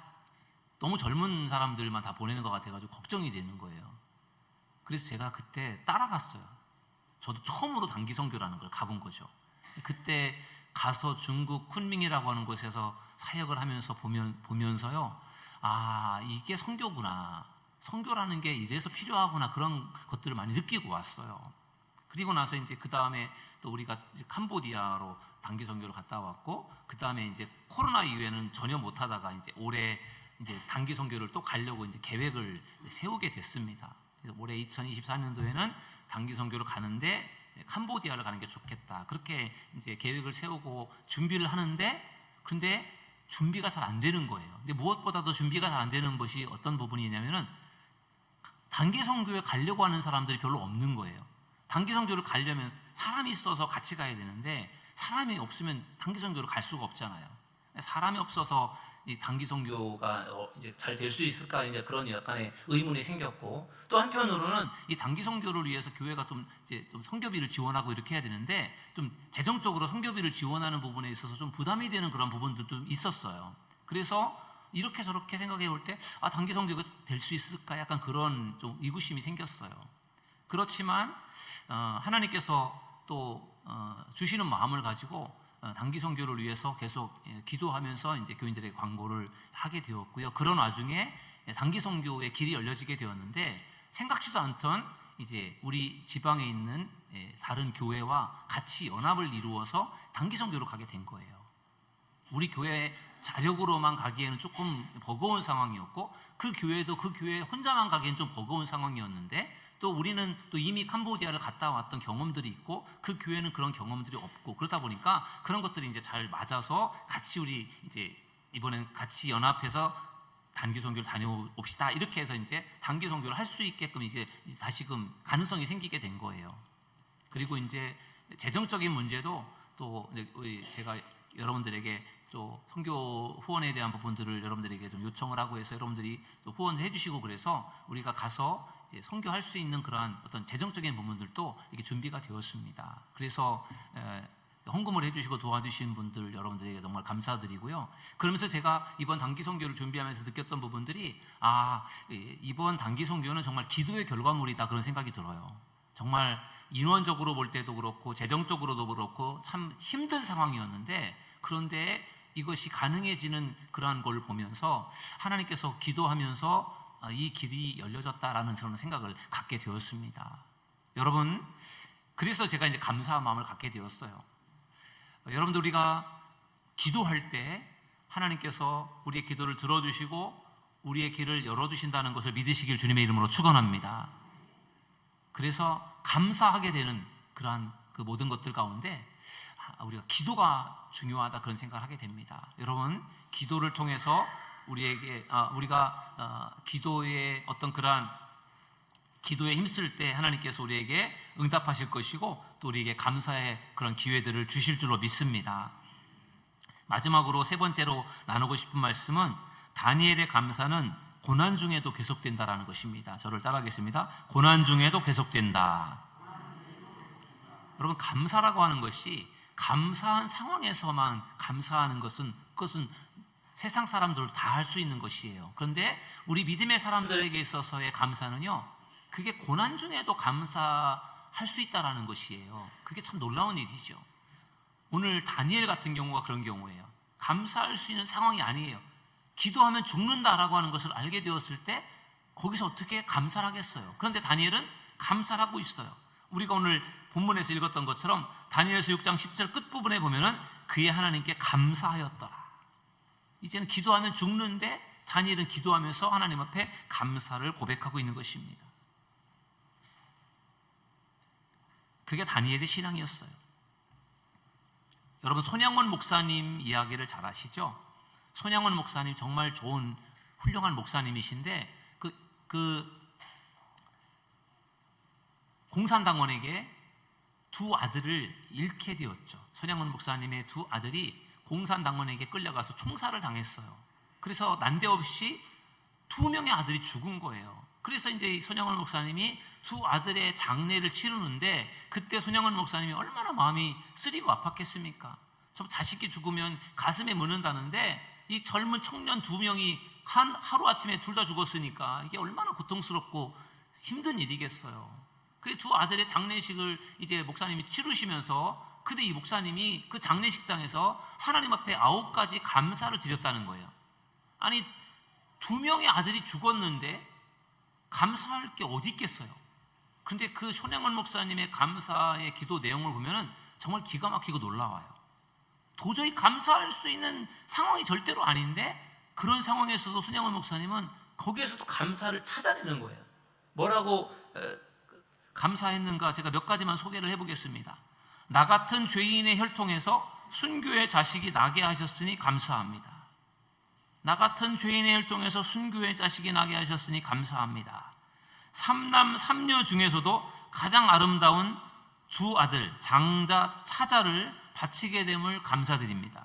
너무 젊은 사람들만 다 보내는 것 같아가지고 걱정이 되는 거예요. 그래서 제가 그때 따라갔어요. 저도 처음으로 단기 선교라는 걸 가본 거죠. 그때 가서 중국 쿤밍이라고 하는 곳에서 사역을 하면서 보면서요, 아, 이게 선교구나, 선교라는 게 이래서 필요하구나, 그런 것들을 많이 느끼고 왔어요. 그리고 나서 이제 그 다음에 또 우리가 이제 캄보디아로 단기 선교를 갔다 왔고, 그 다음에 이제 코로나 이후에는 전혀 못 하다가 이제 올해 이제 단기 선교를 또 가려고 이제 계획을 세우게 됐습니다. 그래서 올해 2024년도에는 단기 선교를 가는데 캄보디아를 가는 게 좋겠다, 그렇게 이제 계획을 세우고 준비를 하는데, 근데 준비가 잘 안 되는 거예요. 근데 무엇보다도 준비가 잘 안 되는 것이 어떤 부분이냐면은 단기 선교에 가려고 하는 사람들이 별로 없는 거예요. 단기 선교를 가려면 사람이 있어서 같이 가야 되는데, 사람이 없으면 단기 선교를 갈 수가 없잖아요. 사람이 없어서 이 단기 선교가 이제 잘 될 수 있을까, 이제 그런 약간의 의문이 생겼고, 또 한편으로는 이 단기 선교를 위해서 교회가 좀 선교비를 지원하고 이렇게 해야 되는데, 좀 재정적으로 선교비를 지원하는 부분에 있어서 좀 부담이 되는 그런 부분들도 있었어요. 그래서 이렇게 저렇게 생각해 볼 때, 아, 단기 선교가 될 수 있을까, 약간 그런 좀 의구심이 생겼어요. 그렇지만 하나님께서 또 주시는 마음을 가지고 단기 선교를 위해서 계속 기도하면서 이제 교인들에게 광고를 하게 되었고요. 그런 와중에 단기 선교의 길이 열려지게 되었는데, 생각지도 않던 이제 우리 지방에 있는 다른 교회와 같이 연합을 이루어서 단기 선교로 가게 된 거예요. 우리 교회 자력으로만 가기에는 조금 버거운 상황이었고, 그 교회도 그 교회 혼자만 가기엔 좀 버거운 상황이었는데, 또 우리는 또 이미 캄보디아를 갔다 왔던 경험들이 있고, 그 교회는 그런 경험들이 없고, 그러다 보니까 그런 것들이 이제 잘 맞아서 같이 우리 이제 이번엔 같이 연합해서 단기 선교를 다녀옵시다, 이렇게 해서 이제 단기 선교를 할 수 있게끔 이제 다시금 가능성이 생기게 된 거예요. 그리고 이제 재정적인 문제도 또 제가 여러분들에게 또 선교 후원에 대한 부분들을 여러분들에게 좀 요청을 하고 해서 여러분들이 또 후원을 해주시고, 그래서 우리가 가서 이제 선교할 수 있는 그러한 어떤 재정적인 부분들도 이게 준비가 되었습니다. 그래서 헌금을 해주시고 도와주신 분들 여러분들에게 정말 감사드리고요. 그러면서 제가 이번 단기 선교를 준비하면서 느꼈던 부분들이, 아, 이번 단기 선교는 정말 기도의 결과물이다, 그런 생각이 들어요. 정말 인원적으로 볼 때도 그렇고 재정적으로도 그렇고 참 힘든 상황이었는데, 그런데 이것이 가능해지는 그러한 걸 보면서 하나님께서 기도하면서 이 길이 열려졌다라는 그런 생각을 갖게 되었습니다. 여러분, 그래서 제가 이제 감사한 마음을 갖게 되었어요. 여러분들, 우리가 기도할 때 하나님께서 우리의 기도를 들어주시고 우리의 길을 열어주신다는 것을 믿으시길 주님의 이름으로 축원합니다. 그래서 감사하게 되는 그러한 그 모든 것들 가운데 우리가 기도가 중요하다, 그런 생각을 하게 됩니다. 여러분, 기도를 통해서 우리가 기도의 어떤 그러한 기도에 힘쓸 때 하나님께서 우리에게 응답하실 것이고, 또 우리에게 감사의 그런 기회들을 주실 줄로 믿습니다. 마지막으로 세 번째로 나누고 싶은 말씀은 다니엘의 감사는 고난 중에도 계속된다라는 것입니다. 저를 따라하겠습니다. 고난 중에도 계속된다. 여러분, 감사라고 하는 것이 감사한 상황에서만 감사하는 것은, 그것은 세상 사람들도 다 할 수 있는 것이에요. 그런데 우리 믿음의 사람들에게 있어서의 감사는요, 그게 고난 중에도 감사할 수 있다라는 것이에요. 그게 참 놀라운 일이죠. 오늘 다니엘 같은 경우가 그런 경우예요. 감사할 수 있는 상황이 아니에요. 기도하면 죽는다라고 하는 것을 알게 되었을 때 거기서 어떻게 감사를 하겠어요? 그런데 다니엘은 감사를 하고 있어요. 우리가 오늘 본문에서 읽었던 것처럼 다니엘서 6장 10절 끝부분에 보면은 그의 하나님께 감사하였더라. 이제는 기도하면 죽는데 다니엘은 기도하면서 하나님 앞에 감사를 고백하고 있는 것입니다. 그게 다니엘의 신앙이었어요. 여러분, 손양원 목사님 이야기를 잘 아시죠? 손양원 목사님 정말 좋은 훌륭한 목사님이신데 그 공산당원에게 두 아들을 잃게 되었죠. 손양원 목사님의 두 아들이 공산당원에게 끌려가서 총살을 당했어요. 그래서 난데없이 두 명의 아들이 죽은 거예요. 그래서 이제 손양원 목사님이 두 아들의 장례를 치르는데, 그때 손양원 목사님이 얼마나 마음이 쓰리고 아팠겠습니까? 저 자식이 죽으면 가슴에 묻는다는데 이 젊은 청년 두 명이 하루아침에 둘 다 죽었으니까 이게 얼마나 고통스럽고 힘든 일이겠어요. 그 두 아들의 장례식을 이제 목사님이 치르시면서, 그때 이 목사님이 그 장례식장에서 하나님 앞에 9가지 감사를 드렸다는 거예요. 아니, 두 명의 아들이 죽었는데 감사할 게 어디 있겠어요? 그런데 그 손양원 목사님의 감사의 기도 내용을 보면은 정말 기가 막히고 놀라워요. 도저히 감사할 수 있는 상황이 절대로 아닌데, 그런 상황에서도 손양원 목사님은 거기에서도 감사를 찾아내는 거예요. 뭐라고 감사했는가, 제가 몇 가지만 소개를 해보겠습니다. 나 같은 죄인의 혈통에서 순교의 자식이 나게 하셨으니 감사합니다. 나 같은 죄인의 혈통에서 순교의 자식이 나게 하셨으니 감사합니다. 3남 3녀 중에서도 가장 아름다운 두 아들 장자 차자를 바치게 됨을 감사드립니다.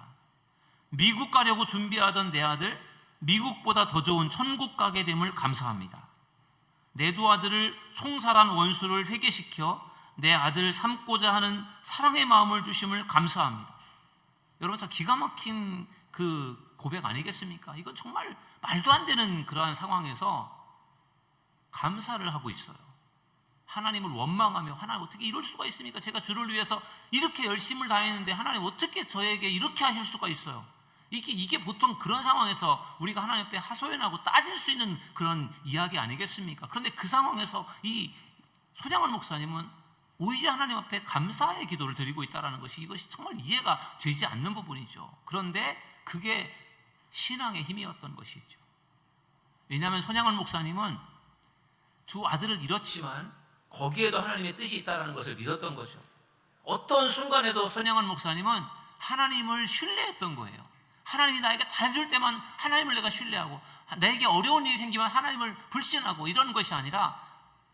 미국 가려고 준비하던 내 아들 미국보다 더 좋은 천국 가게 됨을 감사합니다. 내 두 아들을 총살한 원수를 회개시켜 내 아들을 삼고자 하는 사랑의 마음을 주심을 감사합니다. 여러분, 참 기가 막힌 그 고백 아니겠습니까? 이건 정말 말도 안 되는 그러한 상황에서 감사를 하고 있어요. 하나님을 원망하며, 하나님 어떻게 이럴 수가 있습니까? 제가 주를 위해서 이렇게 열심을 다했는데 하나님 어떻게 저에게 이렇게 하실 수가 있어요? 이게 보통 그런 상황에서 우리가 하나님 앞에 하소연하고 따질 수 있는 그런 이야기 아니겠습니까? 그런데 그 상황에서 이 손양원 목사님은 오히려 하나님 앞에 감사의 기도를 드리고 있다는 것이, 이것이 정말 이해가 되지 않는 부분이죠. 그런데 그게 신앙의 힘이었던 것이죠. 왜냐하면 손양원 목사님은 두 아들을 잃었지만 거기에도 하나님의 뜻이 있다는 것을 믿었던 거죠. 어떤 순간에도 손양원 목사님은 하나님을 신뢰했던 거예요. 하나님이 나에게 잘해줄 때만 하나님을 내가 신뢰하고, 내게 어려운 일이 생기면 하나님을 불신하고, 이런 것이 아니라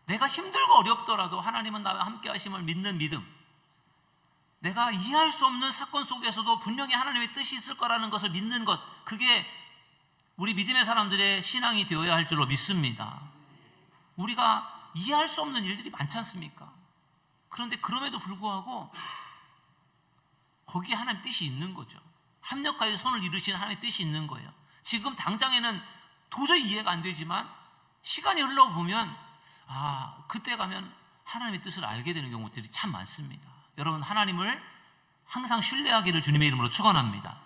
내가 힘들고 어렵더라도 하나님은 나와 함께 하심을 믿는 믿음, 내가 이해할 수 없는 사건 속에서도 분명히 하나님의 뜻이 있을 거라는 것을 믿는 것, 그게 우리 믿음의 사람들의 신앙이 되어야 할 줄로 믿습니다. 우리가 이해할 수 없는 일들이 많지 않습니까? 그런데 그럼에도 불구하고 거기에 하나님의 뜻이 있는 거죠. 합력하여 선을 이루신 하나님의 뜻이 있는 거예요. 지금 당장에는 도저히 이해가 안 되지만 시간이 흘러보면 그때 가면 하나님의 뜻을 알게 되는 경우들이 참 많습니다. 여러분, 하나님을 항상 신뢰하기를 주님의 이름으로 축원합니다.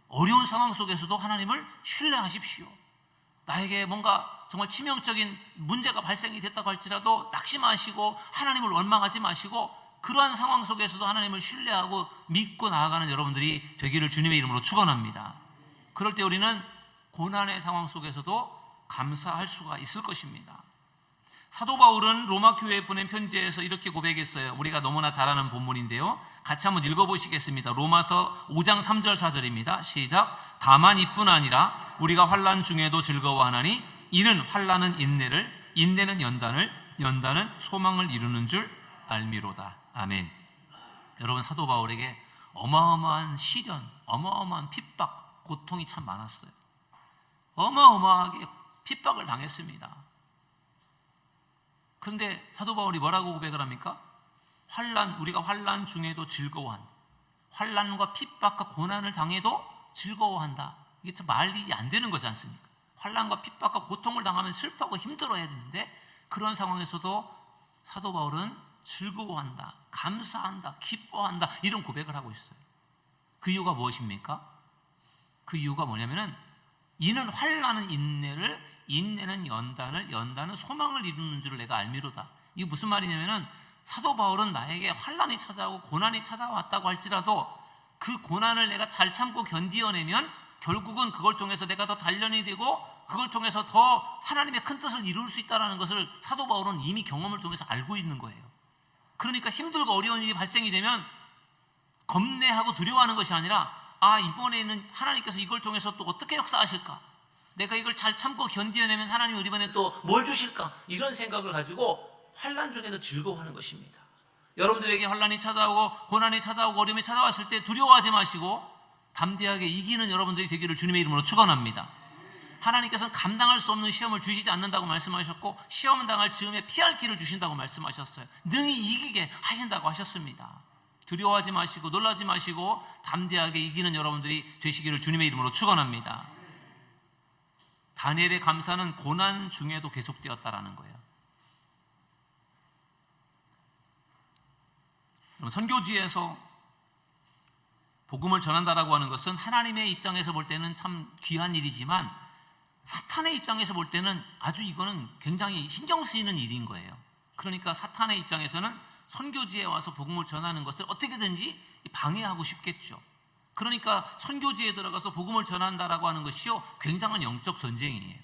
어려운 상황 속에서도 하나님을 신뢰하십시오. 나에게 뭔가 정말 치명적인 문제가 발생이 됐다고 할지라도 낙심하시고 하나님을 원망하지 마시고, 그러한 상황 속에서도 하나님을 신뢰하고 믿고 나아가는 여러분들이 되기를 주님의 이름으로 축원합니다. 그럴 때 우리는 고난의 상황 속에서도 감사할 수가 있을 것입니다. 사도 바울은 로마 교회에 보낸 편지에서 이렇게 고백했어요. 우리가 너무나 잘 아는 본문인데요, 같이 한번 읽어보시겠습니다. 로마서 5장 3절 4절입니다. 시작. 다만 이뿐 아니라 우리가 환난 중에도 즐거워하나니 이는 환난은 인내를, 인내는 연단을, 연단은 소망을 이루는 줄 알미로다. 아멘. 여러분, 사도 바울에게 어마어마한 시련, 어마어마한 핍박, 고통이 참 많았어요. 어마어마하게 핍박을 당했습니다. 그런데 사도 바울이 뭐라고 고백을 합니까? 우리가 환난 중에도 즐거워한다. 환난과 핍박과 고난을 당해도 즐거워한다. 이게 참 말이 안 되는 거지 않습니까? 환난과 핍박과 고통을 당하면 슬퍼하고 힘들어야 되는데, 그런 상황에서도 사도 바울은 즐거워한다, 감사한다, 기뻐한다, 이런 고백을 하고 있어요. 그 이유가 무엇입니까? 그 이유가 뭐냐면은, 이는 환난은 인내를, 인내는 연단을, 연단은 소망을 이루는 줄을 내가 알미로다. 이게 무슨 말이냐면은, 사도 바울은 나에게 환난이 찾아오고 고난이 찾아왔다고 할지라도 그 고난을 내가 잘 참고 견디어내면 결국은 그걸 통해서 내가 더 단련이 되고, 그걸 통해서 더 하나님의 큰 뜻을 이룰 수 있다는 것을 사도 바울은 이미 경험을 통해서 알고 있는 거예요. 그러니까 힘들고 어려운 일이 발생이 되면 겁내하고 두려워하는 것이 아니라 이번에는 하나님께서 이걸 통해서 또 어떻게 역사하실까? 내가 이걸 잘 참고 견뎌내면 하나님은 이번에 또 뭘 주실까? 이런 생각을 가지고 환난 중에도 즐거워하는 것입니다. 여러분들에게 환난이 찾아오고 고난이 찾아오고 어려움이 찾아왔을 때 두려워하지 마시고 담대하게 이기는 여러분들이 되기를 주님의 이름으로 축원합니다. 하나님께서는 감당할 수 없는 시험을 주시지 않는다고 말씀하셨고 시험을 당할 즈음에 피할 길을 주신다고 말씀하셨어요. 능히 이기게 하신다고 하셨습니다. 두려워하지 마시고 놀라지 마시고 담대하게 이기는 여러분들이 되시기를 주님의 이름으로 축원합니다. 다니엘의 감사는 고난 중에도 계속되었다라는 거예요. 선교지에서 복음을 전한다라고 하는 것은 하나님의 입장에서 볼 때는 참 귀한 일이지만 사탄의 입장에서 볼 때는 아주 이거는 굉장히 신경 쓰이는 일인 거예요. 그러니까 사탄의 입장에서는 선교지에 와서 복음을 전하는 것을 어떻게든지 방해하고 싶겠죠. 그러니까 선교지에 들어가서 복음을 전한다라고 하는 것이요 굉장한 영적 전쟁이에요.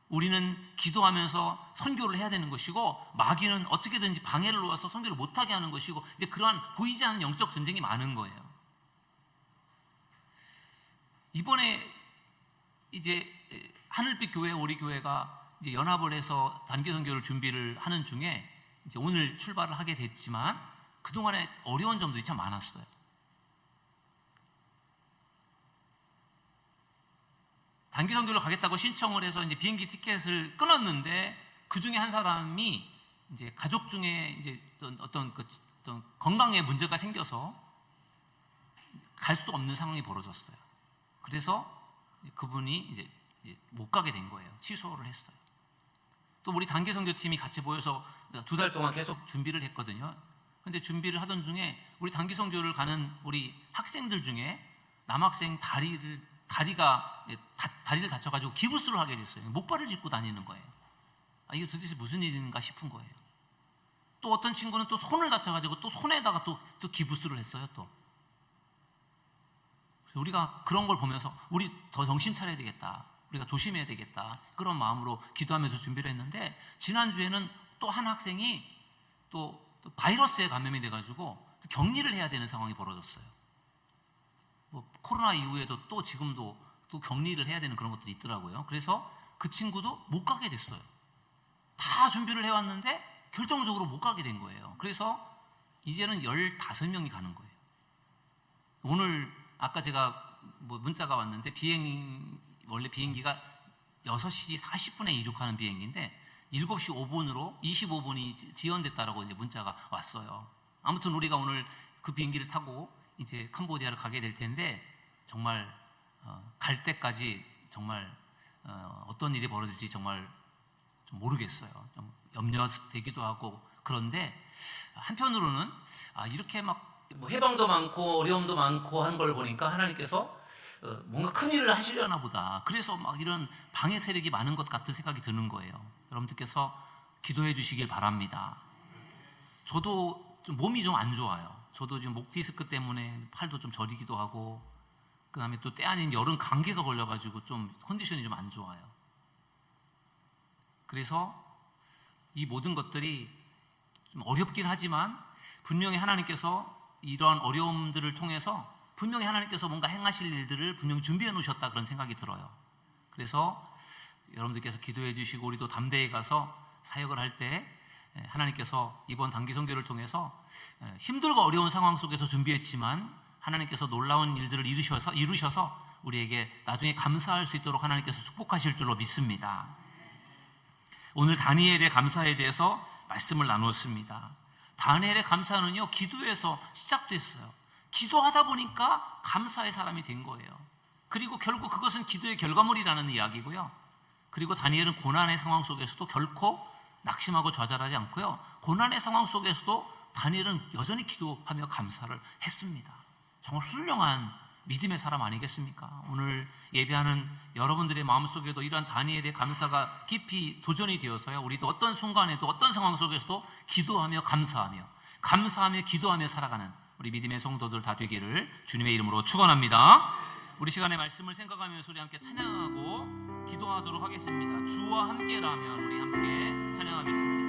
우리는 기도하면서 선교를 해야 되는 것이고 마귀는 어떻게든지 방해를 놓아서 선교를 못하게 하는 것이고 이제 그러한 보이지 않는 영적 전쟁이 많은 거예요. 이번에 이제 하늘빛 교회 우리 교회가 이제 연합을 해서 단기 선교를 준비를 하는 중에 이제 오늘 출발을 하게 됐지만 그동안에 어려운 점들이 참 많았어요. 단기 선교를 가겠다고 신청을 해서 이제 비행기 티켓을 끊었는데 그 중에 한 사람이 이제 가족 중에 이제 어떤 건강에 문제가 생겨서 갈 수 없는 상황이 벌어졌어요. 그래서 그분이 이제 못 가게 된 거예요. 취소를 했어요. 또 우리 단기 선교팀이 같이 모여서 2달 동안 계속 준비를 했거든요. 근데 준비를 하던 중에 우리 단기 선교를 가는 우리 학생들 중에 남학생 다리가 다쳐가지고 기부스를 하게 됐어요. 목발을 짚고 다니는 거예요. 이게 도대체 무슨 일인가 싶은 거예요. 또 어떤 친구는 또 손을 다쳐가지고 또 손에다가 또 기부스를 했어요. 또 우리가 그런 걸 보면서 우리 더 정신 차려야 되겠다, 우리가 조심해야 되겠다, 그런 마음으로 기도하면서 준비를 했는데 지난주에는 또 한 학생이 또 바이러스에 감염이 돼가지고 격리를 해야 되는 상황이 벌어졌어요. 코로나 이후에도 또 지금도 또 격리를 해야 되는 그런 것들이 있더라고요. 그래서 그 친구도 못 가게 됐어요. 다 준비를 해왔는데 결정적으로 못 가게 된 거예요. 그래서 이제는 15명이 가는 거예요. 오늘 아까 제가 문자가 왔는데 원래 비행기가 6시 40분에 이륙하는 비행기인데 7시 5분으로 25분이 지연됐다라고 이제 문자가 왔어요. 아무튼 우리가 오늘 그 비행기를 타고 이제 캄보디아를 가게 될 텐데 정말 갈 때까지 정말 어떤 일이 벌어질지 정말 좀 모르겠어요. 좀 염려되기도 하고. 그런데 한편으로는 이렇게 막 해방도 많고 어려움도 많고 한 걸 보니까 하나님께서 뭔가 큰 일을 하시려나 보다. 그래서 막 이런 방해 세력이 많은 것 같은 생각이 드는 거예요. 여러분들께서 기도해 주시길 바랍니다. 저도 좀 몸이 좀 안 좋아요. 저도 지금 목 디스크 때문에 팔도 좀 저리기도 하고, 그 다음에 또 때 아닌 여름 감기가 걸려가지고 좀 컨디션이 좀 안 좋아요. 그래서 이 모든 것들이 좀 어렵긴 하지만 분명히 하나님께서 이런 어려움들을 통해서 분명히 하나님께서 뭔가 행하실 일들을 분명히 준비해 놓으셨다, 그런 생각이 들어요. 그래서 여러분들께서 기도해 주시고 우리도 담대히 가서 사역을 할 때 하나님께서 이번 단기 선교를 통해서 힘들고 어려운 상황 속에서 준비했지만 하나님께서 놀라운 일들을 이루셔서 우리에게 나중에 감사할 수 있도록 하나님께서 축복하실 줄로 믿습니다. 오늘 다니엘의 감사에 대해서 말씀을 나눴습니다. 다니엘의 감사는요, 기도에서 시작됐어요. 기도하다 보니까 감사의 사람이 된 거예요. 그리고 결국 그것은 기도의 결과물이라는 이야기고요. 그리고 다니엘은 고난의 상황 속에서도 결코 낙심하고 좌절하지 않고요, 고난의 상황 속에서도 다니엘은 여전히 기도하며 감사를 했습니다. 정말 훌륭한 믿음의 사람 아니겠습니까? 오늘 예배하는 여러분들의 마음속에도 이러한 다니엘의 감사가 깊이 도전이 되어서요, 우리도 어떤 순간에도 어떤 상황 속에서도 기도하며 감사하며 기도하며 살아가는 우리 믿음의 성도들 다 되기를 주님의 이름으로 축원합니다. 우리 시간의 말씀을 생각하면서 우리 함께 찬양하고 기도하도록 하겠습니다. 주와 함께라면 우리 함께 찬양하겠습니다.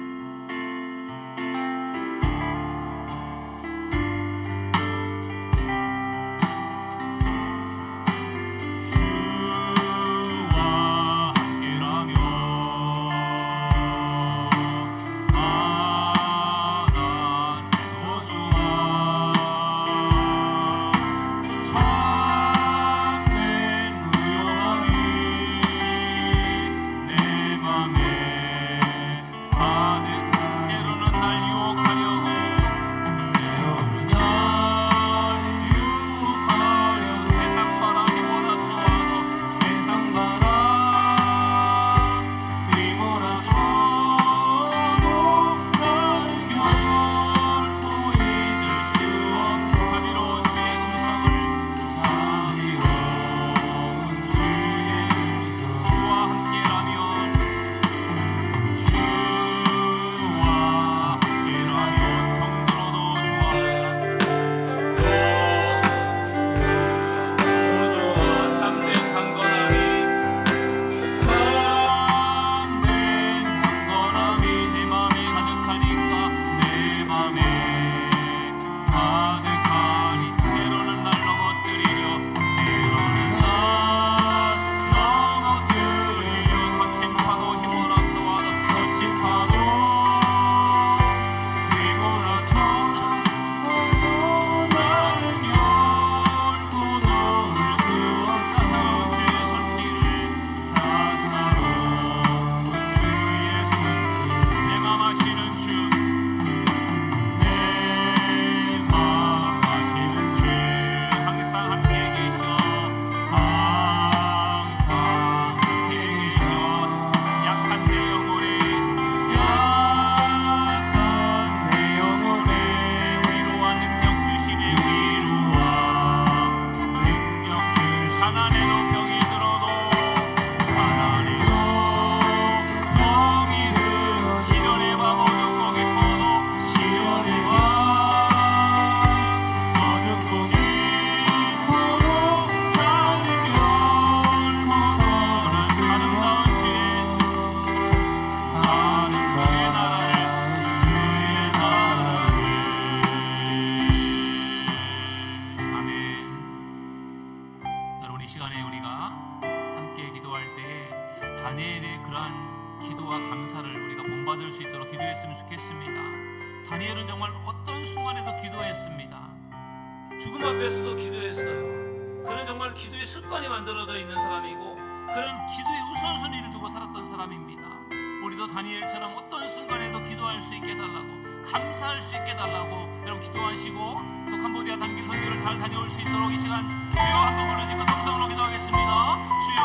기도했습니다. 죽음 앞에서도 기도했어요. 그는 정말 기도의 습관이 만들어져 있는 사람이고 그는 기도의 우선순위를 두고 살았던 사람입니다. 우리도 다니엘처럼 어떤 순간에도 기도할 수 있게 해달라고, 감사할 수 있게 해달라고 여러분 기도하시고 또 캄보디아 단기 선교를 잘 다녀올 수 있도록 이 시간 주여 한번 부르짖고 동성으로 기도하겠습니다. 주여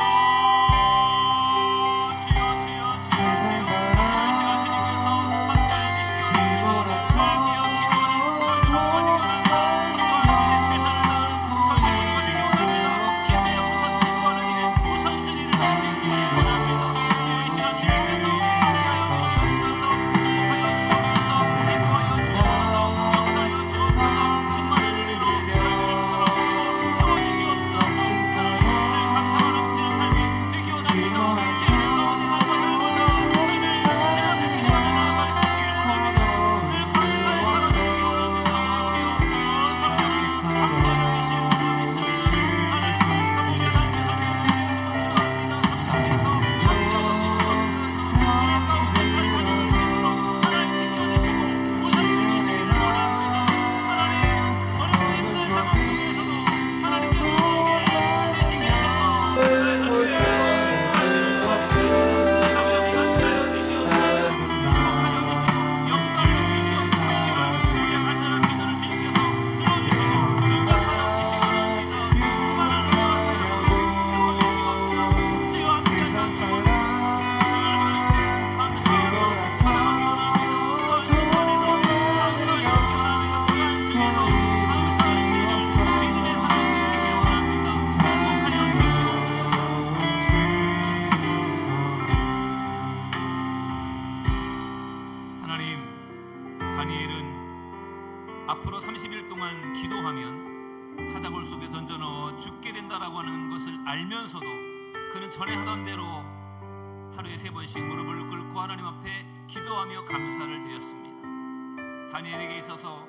주여 주여 주여 주여 이 시간 주님께서 함께하여 주시기 원합니다. 주님께여 기도하는 저희들 모두가 되기 원합니다. 기도하는 일에 최선을 다하는 저희들 모두가 되기 원합니다. 기도의 우선 기도하는 일에 우선순위를 할 수 있기를 원합니다. 주여 이 시간 주님께서 함께하여 주시옵소서, 축복하여 주옵소서, 인도하여 주옵소서, 역사하여 주옵소서, 충만한 은혜로 저희들을 붙들어 주시고 채워주시옵소서. 늘 감사가 넘치는 삶이 되기 원합니다. 주님 가운데 날마다 저희들 내 앞에 기도하며 나아갈 수 있기를 원합니다. 늘 감사의 사람이 되기 원합니다. 주여 성령 함께하여 계실 줄로 믿습니다. 하나님 캄보디아 단기 선교를 위해서도 기도합니다. 성령께서 함께하여 주시옵소서. 은혜 가운데 잘 다녀올 수 있도록 하나님 지켜주시고 보살펴 주시기를 원합니다. 하나님 어렵고 힘든 상황 속에서도 하나님께서 우리에게 대신하셔서 나의 선교에 하시는 것 같습니다. 성령이 함께하여 주시옵소서, 축복하여 주시고 역사하여 주시옵소서. 이 시간 우리의 간절한 기도를 주님께서 들어주시고 응답하여 주시기 원합니다. 충만한 은혜와 사랑으로 채워주시옵소서. 주여 함께하여 주옵소서. 늘 하나님께 감사하며 찬양하기 원합니다. 또한 순간에도 감사하시기 원합니다. 또한 중에도 감사할 수 있는 믿음의 사람 되기를 원합니다. 축복하여 주시옵소서. 하나님, 다니엘은 앞으로 30일 동안 기도하면 사자굴 속에 던져 넣어 죽게 된다라고 하는 것을 알면서도 그는 전에 하던 대로 하루에 3번씩 무릎을 꿇고 하나님 앞에 기도하며 감사를 드렸습니다. 다니엘에게 있어서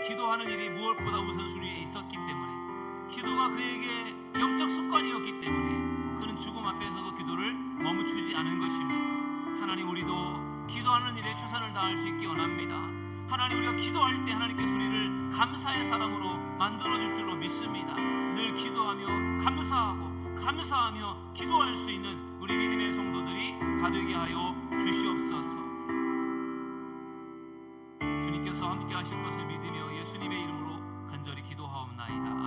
기도하는 일이 무엇보다 우선순위에 있었기 때문에, 기도가 그에게 영적 습관이었기 때문에 그는 죽음 앞에서도 기도를 멈추지 않은 것입니다. 하나님, 우리도 기도하는 일에 최선을 다할 수 있기 원합니다. 하나님, 우리가 기도할 때 하나님께서 우리를 감사의 사람으로 만들어줄 줄로 믿습니다. 늘 기도하며 감사하며 기도할 수 있는 우리 믿음의 성도들이 다 되게 하여 주시옵소서. 주님께서 함께 하실 것을 믿으며 예수님의 이름으로 간절히 기도하옵나이다.